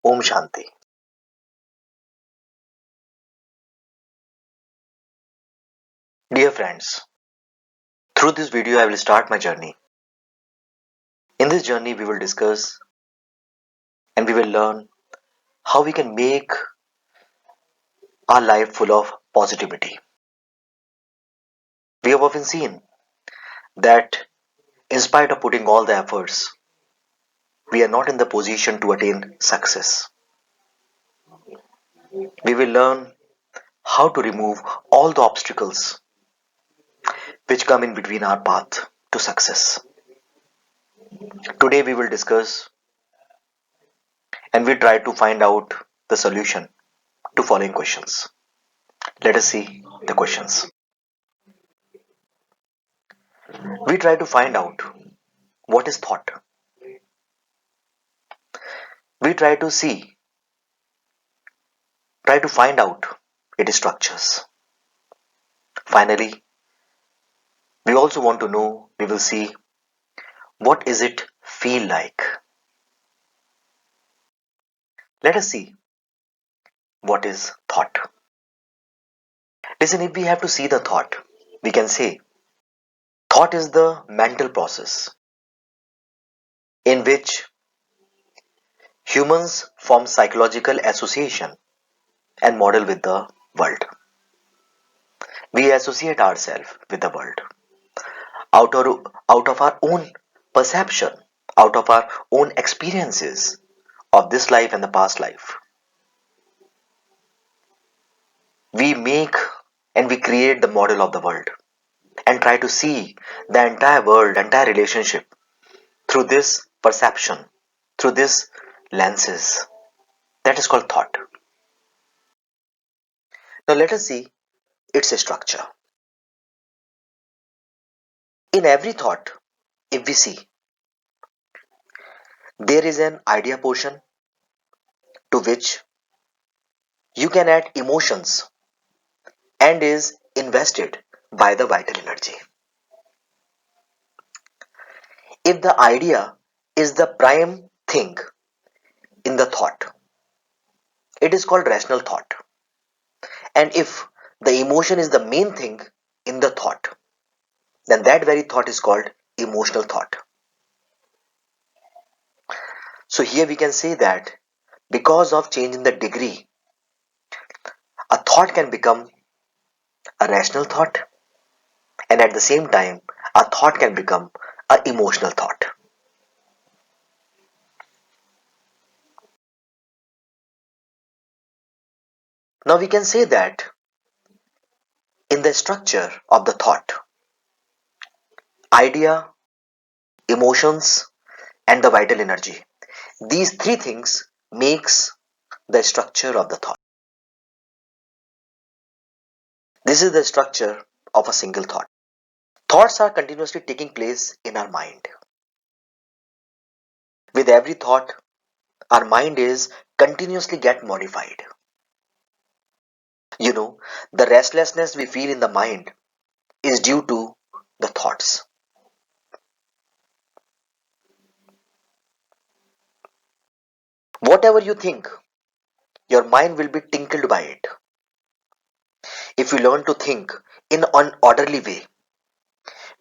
Om Shanti. Dear friends, through this video I will start my journey. In this journey we will discuss and we will learn how we can make our life full of positivity. We have often seen that in spite of putting all the efforts, we are not in the position to attain success. We will learn how to remove all the obstacles which come in between our path to success. Today we will discuss and we try to find out the solution to following questions. Let us see the questions. We try to find out what is thought. We try to find out its structures. Finally, we also want to know, we will see what is it feel like. Let us see what is thought. Listen, if we have to see the thought, we can say thought is the mental process in which humans form psychological association and model with the world. We associate ourselves with the world out of our own perception, out of our own experiences of this life and the past life. We make and we create the model of the world and try to see the entire world, entire relationship through this perception, through this lenses. That is called thought. Now let us see its structure. In every thought, if we see, there is an idea portion to which you can add emotions and is invested by the vital energy. If the idea is the prime thing in the thought, it is called rational thought. And if the emotion is the main thing in the thought, then that very thought is called emotional thought. So here we can say that because of change in the degree, a thought can become a rational thought, and at the same time, a thought can become an emotional thought. Now we can say that in the structure of the thought, idea, emotions, and the vital energy, these three things makes the structure of the thought. This is the structure of a single thought. Thoughts are continuously taking place in our mind. With every thought, our mind is continuously get modified. You know, the restlessness we feel in the mind is due to the thoughts. Whatever you think, your mind will be tinkled by it. If you learn to think in an orderly way,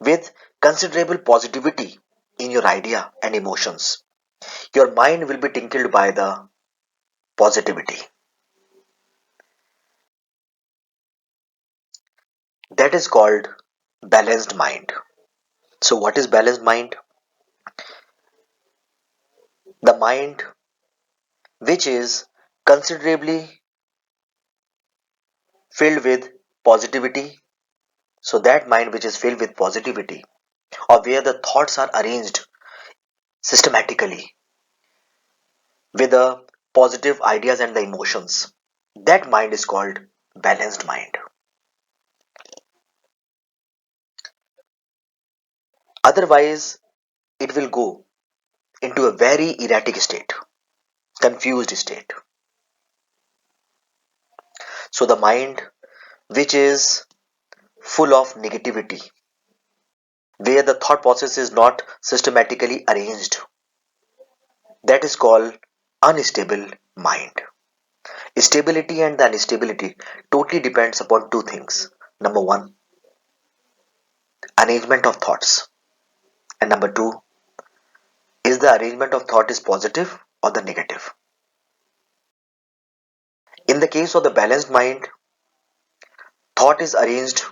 with considerable positivity in your idea and emotions, your mind will be tinkled by the positivity. That is called balanced mind. So what is balanced mind? The mind which is considerably filled with positivity. So that mind which is filled with positivity, or where the thoughts are arranged systematically with the positive ideas and the emotions, that mind is called balanced mind. Otherwise, it will go into a very erratic state, confused state. So the mind which is full of negativity, where the thought process is not systematically arranged, that is called unstable mind. Stability and the instability totally depends upon two things. Number one, arrangement of thoughts. And number two, is the arrangement of thought is positive or the negative? In the case of the balanced mind, thought is arranged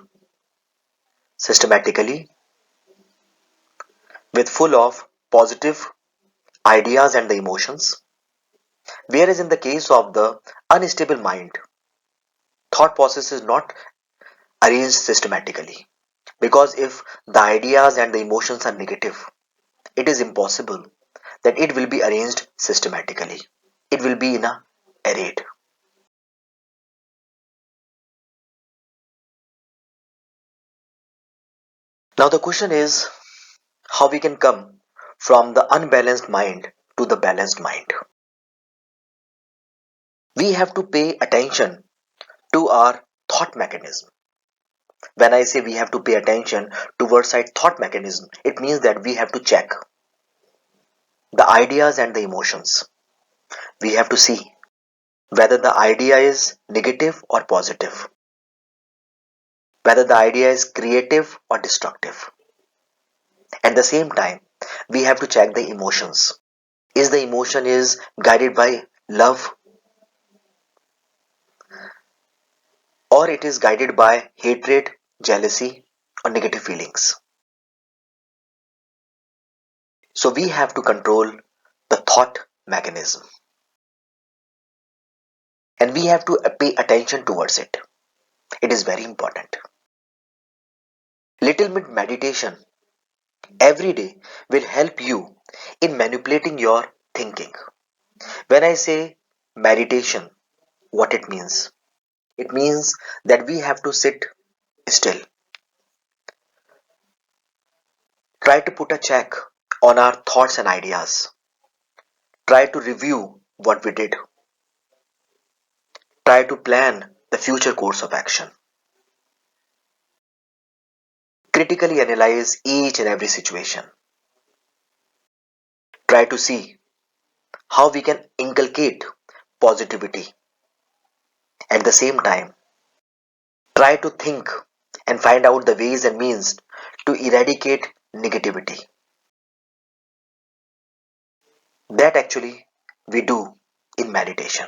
systematically with full of positive ideas and the emotions. Whereas in the case of the unstable mind, thought process is not arranged systematically. Because if the ideas and the emotions are negative, it is impossible that it will be arranged systematically. It will be in a arrayed. Now the question is how we can come from the unbalanced mind to the balanced mind. We have to pay attention to our thought mechanism. When I say we have to pay attention towards our thought mechanism, it means that we have to check the ideas and the emotions. We have to see whether the idea is negative or positive, whether the idea is creative or destructive. At the same time, we have to check the emotions. Is the emotion is guided by love or it is guided by hatred, jealousy or negative feelings? So we have to control the thought mechanism and we have to pay attention towards it. It is very important. Little bit meditation every day will help you in manipulating your thinking. When I say meditation, what it means? It means that we have to sit still, try to put a check on our thoughts and ideas, try to review what we did, try to plan the future course of action, critically analyze each and every situation, try to see how we can inculcate positivity. At the same time, try to think and find out the ways and means to eradicate negativity. That actually we do in meditation.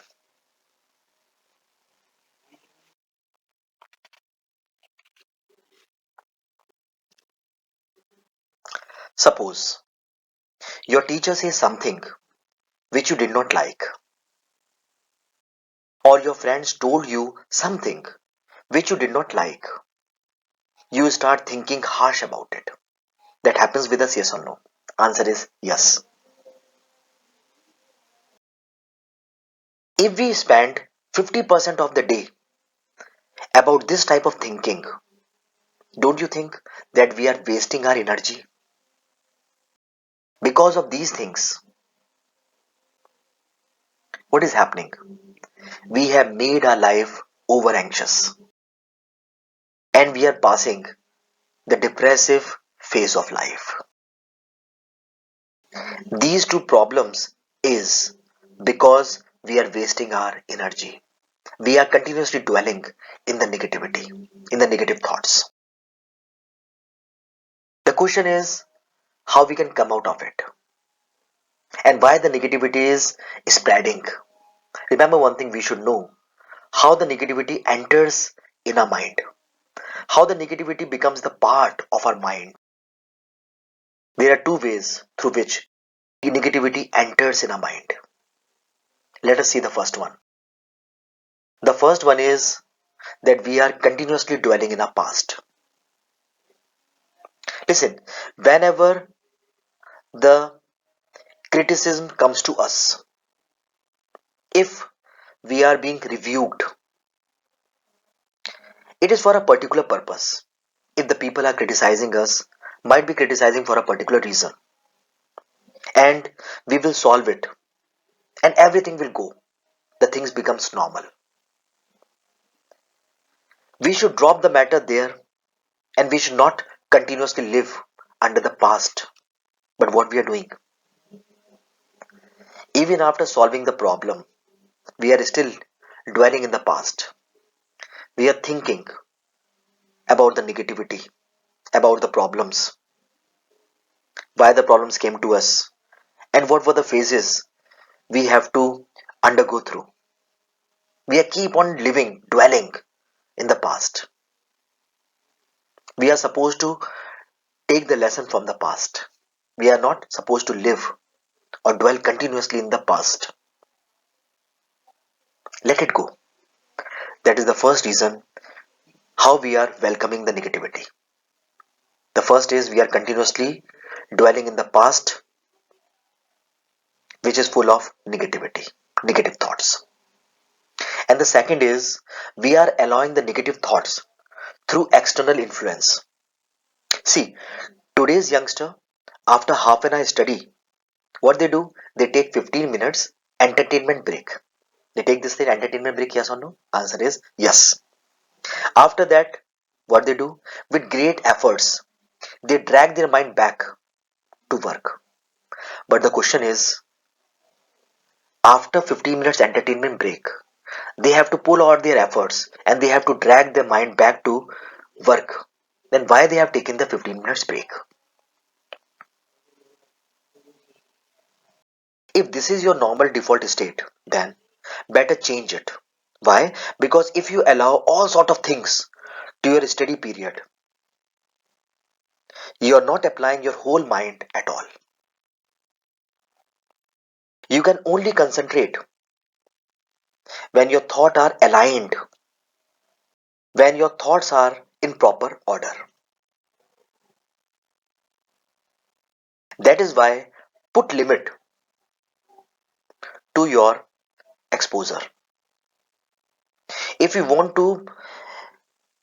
Suppose your teacher says something which you did not like, or your friends told you something which you did not like. You start thinking harsh about it. That happens with us, yes or no? Answer is yes. If we spend 50% of the day about this type of thinking, don't you think that we are wasting our energy? Because of these things, what is happening? We have made our life over anxious and we are passing the depressive phase of life. These two problems is because we are wasting our energy. We are continuously dwelling in the negativity, in the negative thoughts. The question is how we can come out of it and why the negativity is spreading. Remember one thing we should know how the negativity enters in our mind, how the negativity becomes the part of our mind. There are two ways through which negativity enters in our mind. Let us see the first one. The first one is that we are continuously dwelling in our past. Listen, whenever the criticism comes to us, if we are being reviewed, it is for a particular purpose. If the people are criticizing us, might be criticizing for a particular reason, and we will solve it, and everything will go. The things becomes normal. We should drop the matter there, and we should not continuously live under the past. But what we are doing, even after solving the problem, we are still dwelling in the past. We are thinking about the negativity, about the problems, why the problems came to us, and what were the phases we have to undergo through. We are keep on living, dwelling in the past. We are supposed to take the lesson from the past. We are not supposed to live or dwell continuously in the past. Let it go. That is the first reason how we are welcoming the negativity. The first is we are continuously dwelling in the past, which is full of negativity, negative thoughts. And the second is we are allowing the negative thoughts through external influence. See, today's youngster, after half an hour study, what they do, they take 15 minutes entertainment break. They take this thing entertainment break, yes or no? Answer is yes. After that, what they do, with great efforts, they drag their mind back to work. But the question is, after 15 minutes entertainment break, they have to pull out their efforts and they have to drag their mind back to work. Then why they have taken the 15 minutes break? If this is your normal default state, then better change it. Why? Because if you allow all sort of things to your study period, you are not applying your whole mind at all. You can only concentrate when your thoughts are aligned, when your thoughts are in proper order. That is why put limit to your exposure. If you want to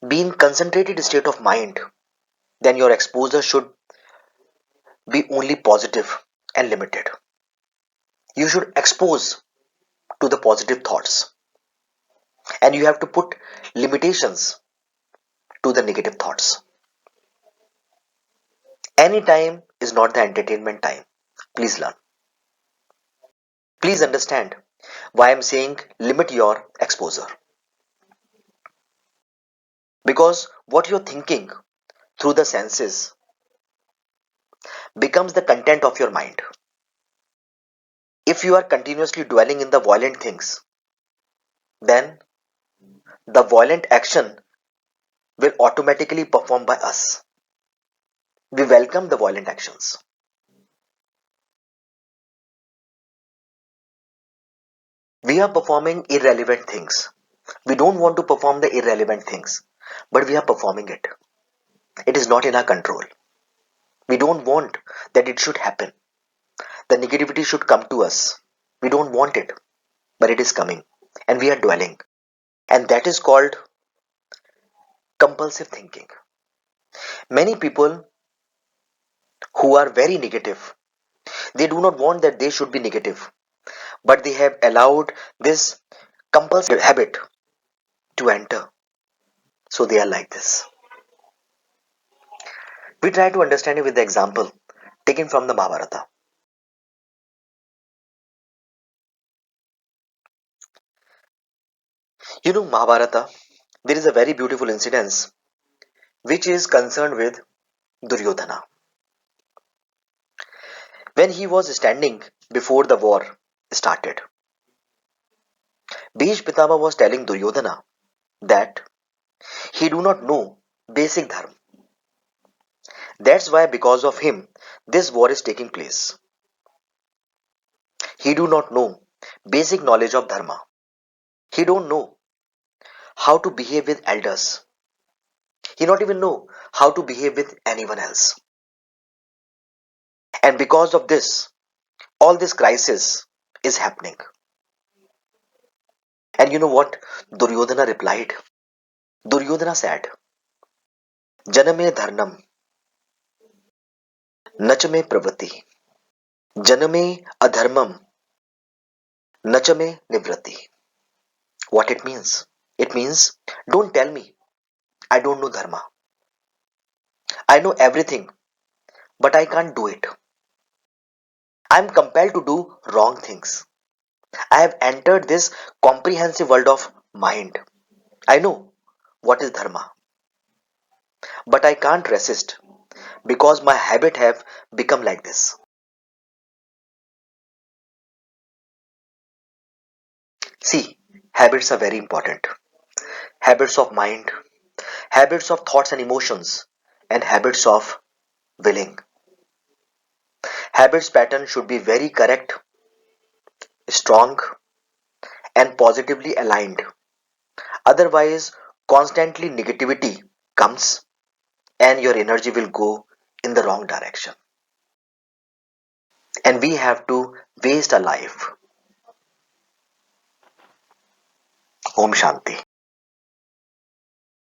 be in concentrated state of mind, then your exposure should be only positive and limited. You should expose to the positive thoughts and you have to put limitations to the negative thoughts. Any time is not the entertainment time. Please learn. Please understand why I'm saying limit your exposure. Because what you're thinking through the senses becomes the content of your mind. If you are continuously dwelling in the violent things, then the violent action will automatically perform by us. We welcome the violent actions. We are performing irrelevant things. We don't want to perform the irrelevant things, but we are performing it. It is not in our control. We don't want that it should happen. The negativity should come to us. We don't want it, but it is coming, and we are dwelling. And that is called compulsive thinking. Many people who are very negative, they do not want that they should be negative, but they have allowed this compulsive habit to enter. So they are like this. We try to understand it with the example taken from the Mahabharata. You know, Mahabharata, there is a very beautiful incident which is concerned with Duryodhana. When he was standing before the war started, Bhishma Pitama was telling Duryodhana that he do not know basic dharma. That's why because of him this war is taking place. He do not know basic knowledge of dharma. He don't know how to behave with elders. He not even know how to behave with anyone else. And because of this, all this crisis is happening. And you know what Duryodhana replied? Duryodhana said, Janame dharnam, nachame pravati. Janame adharmam, nachame nivrati. What it means? It means, don't tell me I don't know dharma. I know everything, but I can't do it. I'm compelled to do wrong things. I have entered this comprehensive world of mind. I know what is dharma, but I can't resist because my habit have become like this. See, habits are very important. Habits of mind, habits of thoughts and emotions, and habits of willing. Habits pattern should be very correct, strong, and positively aligned. Otherwise, constantly negativity comes and your energy will go in the wrong direction. And we have to waste a life. Om Shanti.